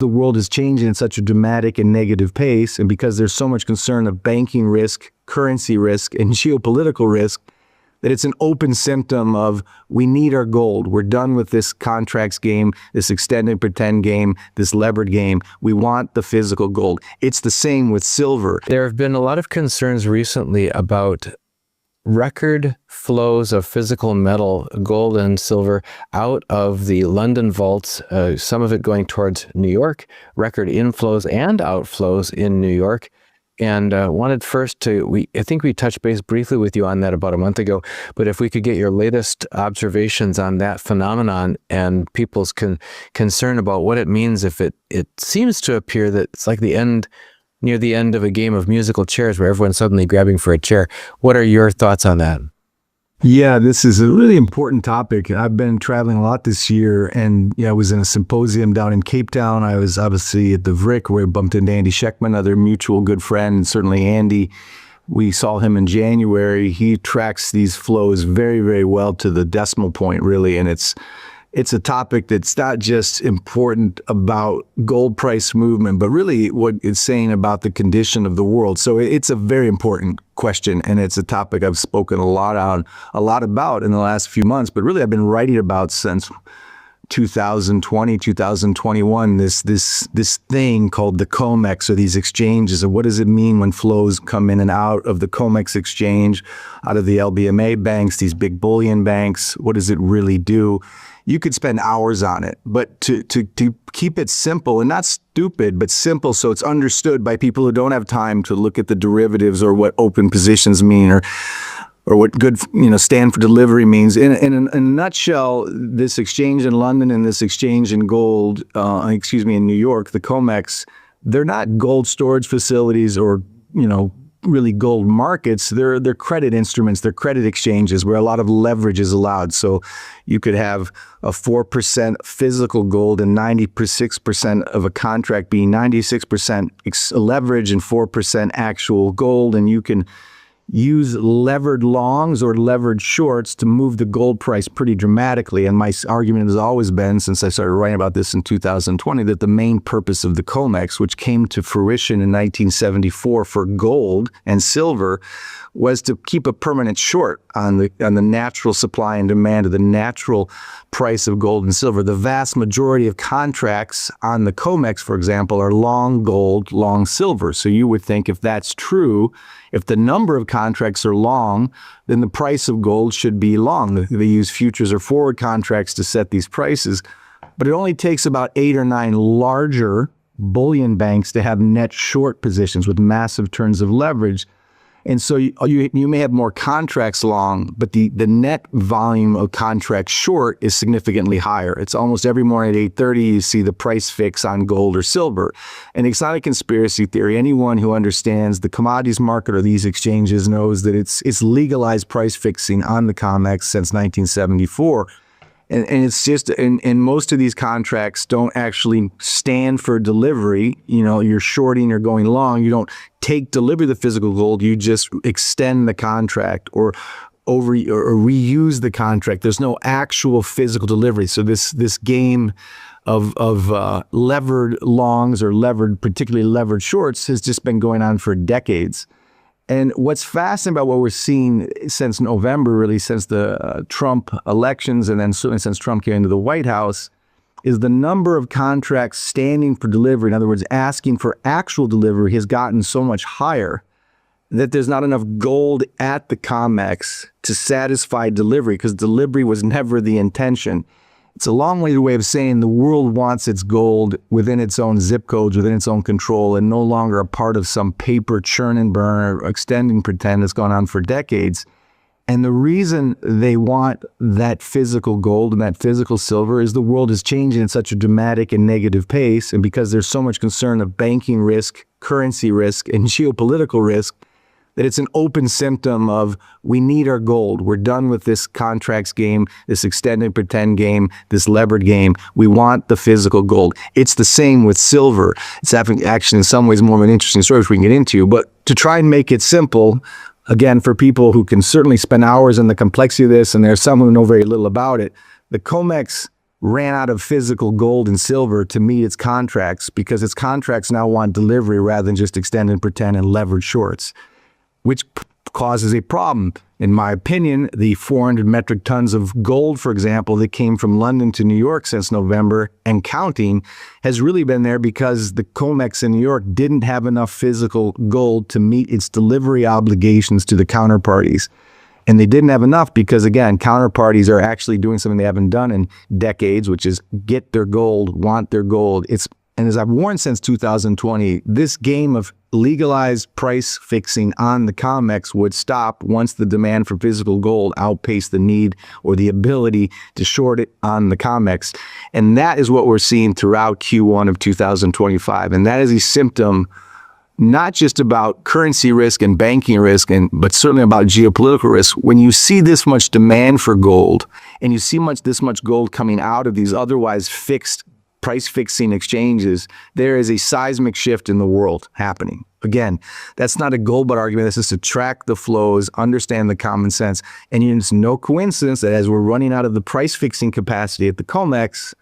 the world is changing at such a dramatic and negative pace, and because there's so much concern of banking risk, currency risk, and geopolitical risk, that it's an open symptom of we need our gold. We're done with this contracts game, this extend and pretend game, this levered game. We want the physical gold. It's the same with silver. There have been a lot of concerns recently about record flows of physical metal, gold and silver, out of the London vaults, some of it going towards New York, record inflows and outflows in New York. And wanted first to, I think we touched base briefly with you on that about a month ago, but if we could get your latest observations on that phenomenon and people's concern about what it means if it seems to appear that it's like near the end of a game of musical chairs where everyone's suddenly grabbing for a chair. What are your thoughts on that? Yeah, this is a really important topic. I've been traveling a lot this year, and I was in a symposium down in Cape Town. I was obviously at the VRIC where I bumped into Andy Scheckman, another mutual good friend, and certainly Andy. We saw him in January. He tracks these flows very, very well to the decimal point, really, and it's a topic that's not just important about gold price movement, but really what it's saying about the condition of the world. So it's a very important question, and it's a topic I've spoken a lot about in the last few months, but really I've been writing about since 2020, 2021, this thing called the COMEX, or these exchanges, and what does it mean when flows come in and out of the COMEX exchange, out of the LBMA banks, these big bullion banks? What does it really do? You could spend hours on it, but to keep it simple and not stupid, but simple so it's understood by people who don't have time to look at the derivatives or what open positions mean or what good stand for delivery means. In a nutshell, this exchange in London and this exchange in gold, in New York, the COMEX, they're not gold storage facilities or really gold markets. They're credit instruments, they're credit exchanges where a lot of leverage is allowed. So you could have a 4% physical gold and 96% of a contract being 96% leverage and 4% actual gold, and you can use levered longs or levered shorts to move the gold price pretty dramatically. And my argument has always been, since I started writing about this in 2020, that the main purpose of the COMEX, which came to fruition in 1974 for gold and silver, was to keep a permanent short on the natural supply and demand of the natural price of gold and silver. The vast majority of contracts on the COMEX, for example, are long gold, long silver. So you would think if that's true, if the number of contracts are long, then the price of gold should be long. They use futures or forward contracts to set these prices. But it only takes about 8 or 9 larger bullion banks to have net short positions with massive turns of leverage. And so you may have more contracts long, but the net volume of contracts short is significantly higher. It's almost every morning at 8:30 you see the price fix on gold or silver. And it's not a conspiracy theory. Anyone who understands the commodities market or these exchanges knows that it's legalized price fixing on the COMEX since 1974. And it's just, and most of these contracts don't actually stand for delivery. You're shorting or going long. You don't take delivery of the physical gold. You just extend the contract or reuse the contract. There's no actual physical delivery. So this game of levered longs or particularly levered shorts has just been going on for decades. And what's fascinating about what we're seeing since November, really since the Trump elections, and then certainly since Trump came into the White House, is the number of contracts standing for delivery, in other words, asking for actual delivery, has gotten so much higher that there's not enough gold at the COMEX to satisfy delivery, because delivery was never the intention. It's a long-winded way of saying the world wants its gold within its own zip codes, within its own control, and no longer a part of some paper churn and burn or extend and pretend that's gone on for decades. And the reason they want that physical gold and that physical silver is the world is changing at such a dramatic and negative pace, and because there's so much concern of banking risk, currency risk, and geopolitical risk, that it's an open symptom of we need our gold. We're done with this contracts game, this extend and pretend game, this levered game. We want the physical gold. It's the same with silver. It's actually in some ways more of an interesting story, which we can get into. But to try and make it simple, again, for people who can certainly spend hours in the complexity of this, and there's some who know very little about it, the COMEX ran out of physical gold and silver to meet its contracts because its contracts now want delivery rather than just extend and pretend and leverage shorts, which causes a problem. In my opinion, the 400 metric tons of gold, for example, that came from London to New York since November and counting has really been there because the COMEX in New York didn't have enough physical gold to meet its delivery obligations to the counterparties. And they didn't have enough because, again, counterparties are actually doing something they haven't done in decades, which is get their gold, want their gold. And as I've warned since 2020, this game of legalized price fixing on the COMEX would stop once the demand for physical gold outpaced the need or the ability to short it on the COMEX. And that is what we're seeing throughout Q1 of 2025. And that is a symptom not just about currency risk and banking risk, but certainly about geopolitical risk. When you see this much demand for gold and you see this much gold coming out of these otherwise fixed price fixing exchanges, there is a seismic shift in the world happening. Again, that's not a gold butt argument. That's just to track the flows, understand the common sense. And it's no coincidence that as we're running out of the price fixing capacity at the COMEX,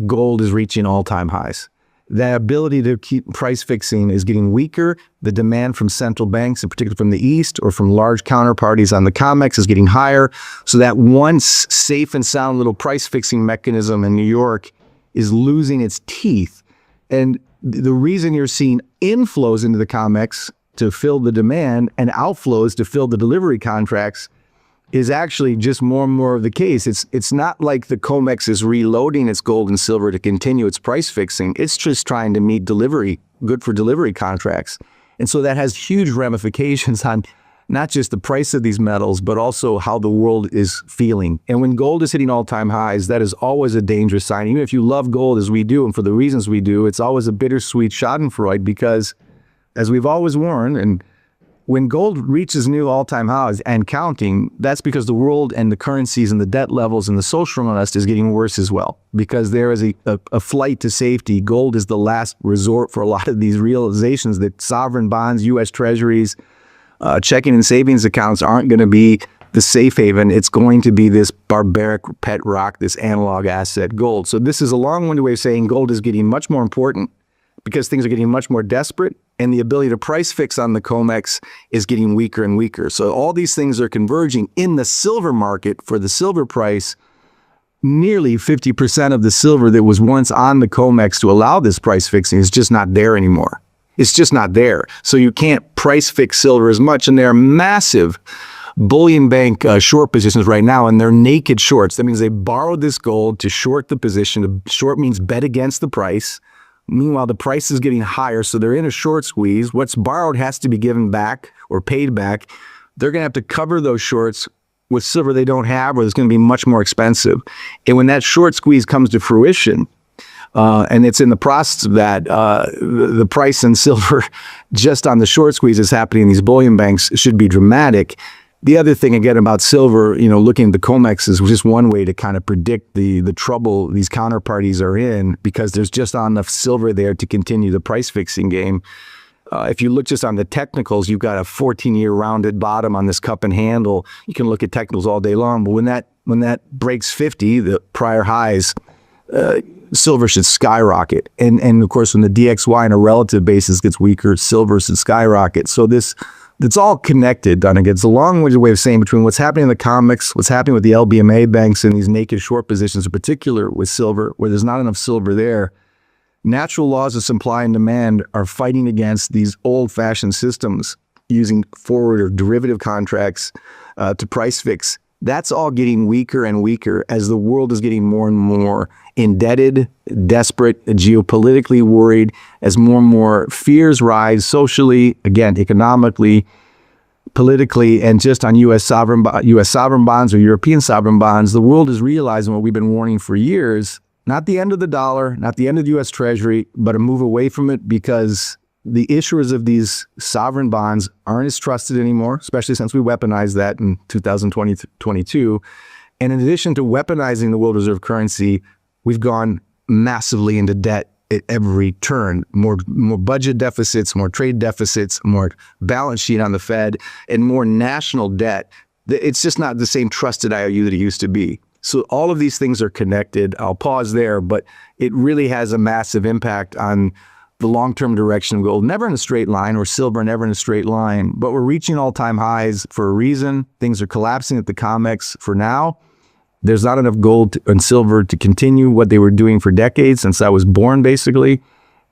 gold is reaching all-time highs. The ability to keep price fixing is getting weaker. The demand from central banks, in particular from the East or from large counterparties on the COMEX, is getting higher. So that once safe and sound little price fixing mechanism in New York is losing its teeth. And the reason you're seeing inflows into the COMEX to fill the demand and outflows to fill the delivery contracts is actually just more and more of the case. It's not like the COMEX is reloading its gold and silver to continue its price fixing. It's just trying to meet delivery, good for delivery contracts. And so that has huge ramifications on not just the price of these metals, but also how the world is feeling. And when gold is hitting all-time highs, that is always a dangerous sign. Even if you love gold as we do, and for the reasons we do, it's always a bittersweet schadenfreude because, as we've always warned, and when gold reaches new all-time highs and counting, that's because the world and the currencies and the debt levels and the social unrest is getting worse as well. Because there is a flight to safety. Gold is the last resort for a lot of these realizations that sovereign bonds, U.S. treasuries, checking and savings accounts aren't going to be the safe haven. It's going to be this barbaric pet rock, this analog asset, gold. So this is a long-winded way of saying gold is getting much more important because things are getting much more desperate, and the ability to price fix on the COMEX is getting weaker and weaker. So all these things are converging in the silver market for the silver price. Nearly 50% of the silver that was once on the COMEX to allow this price fixing is just not there anymore. It's just not there. So you can't price fix silver as much, and there are massive bullion bank short positions right now, and they're naked shorts. That means they borrowed this gold to short the position. Short means bet against the price. Meanwhile, the price is getting higher, so they're in a short squeeze. What's borrowed has to be given back or paid back. They're going to have to cover those shorts with silver they don't have, or it's going to be much more expensive. And when that short squeeze comes to fruition, and it's in the process of that, the price in silver just on the short squeeze is happening in these bullion banks should be dramatic. The other thing, again, about silver, looking at the COMEX is just one way to kind of predict the trouble these counterparties are in, because there's just not enough silver there to continue the price fixing game. If you look just on the technicals, you've got a 14-year rounded bottom on this cup and handle. You can look at technicals all day long, but when that breaks 50, the prior highs, silver should skyrocket. And of course, when the DXY on a relative basis gets weaker, silver should skyrocket. So it's all connected, Donegan. It's a long-winded way of saying between what's happening in the COMEX, what's happening with the LBMA banks and these naked short positions, in particular with silver, where there's not enough silver there. Natural laws of supply and demand are fighting against these old-fashioned systems using forward or derivative contracts to price fix. That's all getting weaker and weaker as the world is getting more and more indebted, desperate, geopolitically worried, as more and more fears rise socially, again, economically, politically, and just on U.S. sovereign bonds or European sovereign bonds. The world is realizing what we've been warning for years, not the end of the dollar, not the end of the U.S. Treasury, but a move away from it, because the issuers of these sovereign bonds aren't as trusted anymore, especially since we weaponized that in 2022. And in addition to weaponizing the world reserve currency, we've gone massively into debt at every turn. More budget deficits, more trade deficits, more balance sheet on the Fed, and more national debt. It's just not the same trusted IOU that it used to be. So all of these things are connected. I'll pause there, but it really has a massive impact on the long-term direction of gold. Never in a straight line, or silver never in a straight line, but we're reaching all-time highs for a reason. Things are collapsing at the COMEX for now. There's not enough gold and silver to continue what they were doing for decades since I was born, basically.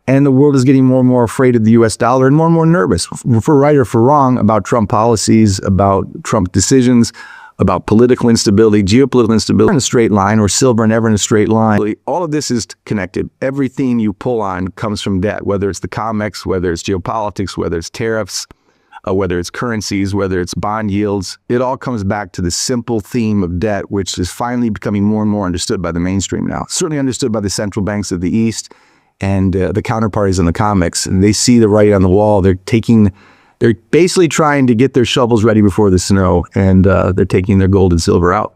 And the world is getting more and more afraid of the US dollar and more nervous, for right or for wrong, about Trump policies, about Trump decisions, about political instability, geopolitical instability. In a straight line, or silver never in a straight line. All of this is connected. Everything you pull on comes from debt, whether it's the COMEX, whether it's geopolitics, whether it's tariffs, whether it's currencies, whether it's bond yields. It all comes back to the simple theme of debt, which is finally becoming more and more understood by the mainstream now. Certainly understood by the central banks of the East and the counterparties in the COMEX. And they see the writing on the wall. They're basically trying to get their shovels ready before the snow, and they're taking their gold and silver out.